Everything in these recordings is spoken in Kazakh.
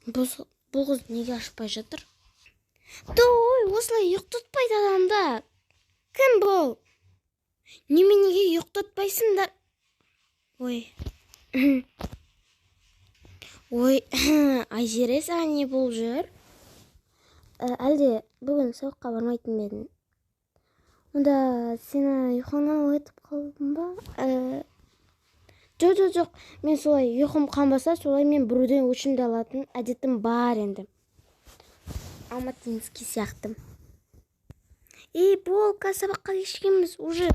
Бұл қыз неге ашпай жатыр? Той, осылай ұйықтатпайды адамда. Кім бұл? Неге ұйықтатпайсыңдар? Ой. Ой, Айзере, саған не болып жүр? Әлде бүгін сабаққа бармайтын ба едің? Онда сені ұйқыңнан оятып қалдым ба? Жоқ. Мен солай ұйқым қанбаса, солай мен біреуден өшімді алатын әдетім бар енді. Алматинский сияқтым. Бол, қазір сабаққа кешігеміз. Уже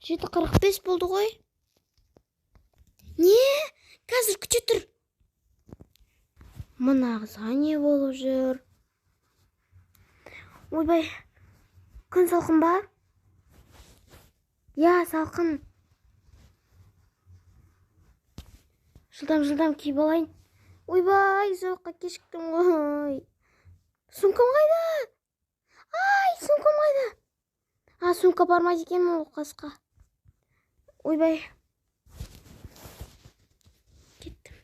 7:45 болды ғой. Не? Қазір күте тұр. Мына қызға не болып жүр? Ойбай, күн салқын ба? Я, салқын. Жылдам киіп алайын. Ойбай, сабаққа кешіктім ғой. Сумкам қайда? Ай, сумкам қайда? Сумка бармайды екен ол қасқа. Ойбай. Кеттім.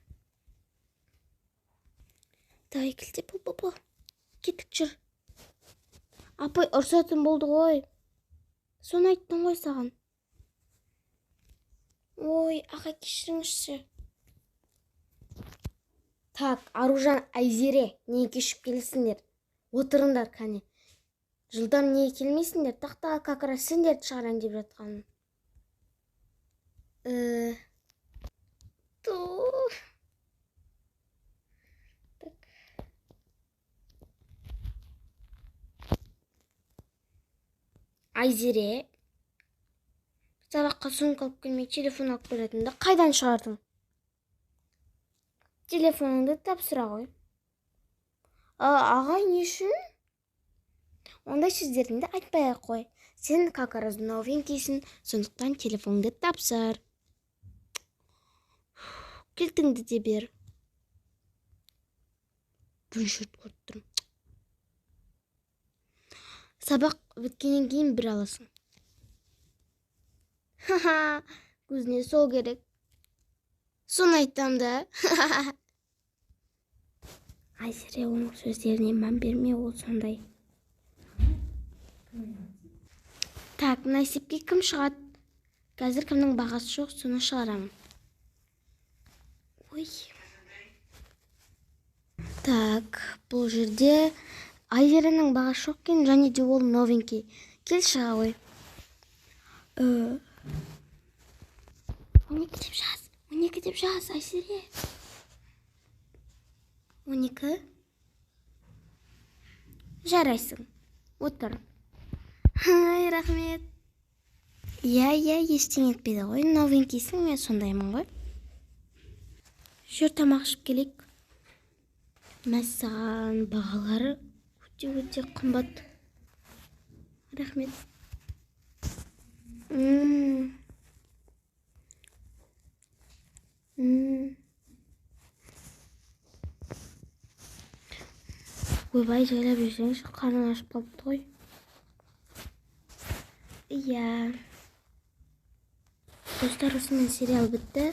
Давай, келте, бұл. Кеттік жүр. Апай, ұрсатын болды ғой. Соны айттым ғой саған. Ой, аға, кешіріңізші. Так, Аружан, Айзере, неге кешіп келесіңдер? Отырыңдар, кәне. Жылдам неге келмейсіңдер? Тақтаға как раз сендерді шығарайын деп жатқаным. Айзере, сабаққа сумка алып келмей телефон алып келетінді қайдан шығардың? Телефоныңды тапсыра ғой. Ағай, не үшін? Ондай сөздеріңді айтпай қой. Сен как раз новенькийсің, сондықтан телефоныңды тапсыр. Кілтіңді де бер. Бүншірт көріп тұрмын. Сабақ біткеннен кейін бір аласың. Көзіне сол керек. Соны айтам да. Айзере, оның сөздеріне мән берме, ол сондай. Так, мына есепке кім шығады? Қазір кімнің бағасы жоқ, соны шығарамын. Ой. Так, бұл жерде Айзеренің бағасы жоқ екен, және де ол новенький. Кел шыға ғой. 12 деп жаз, Айзере. 12. Жарайсың. Отыр. Ай, рахмет. Я, ештеңе етпейді ғой. Новенькийсің, мен сондаймын ғой. Жүр, тамақ ішіп келейік. Мәссаған, бағалары өте қымбат. Рахмет. Ойбай, жайлап жүрсеңші, қарның ашып қалыпты ғой. Иә. Достар, осымен сериал бітті.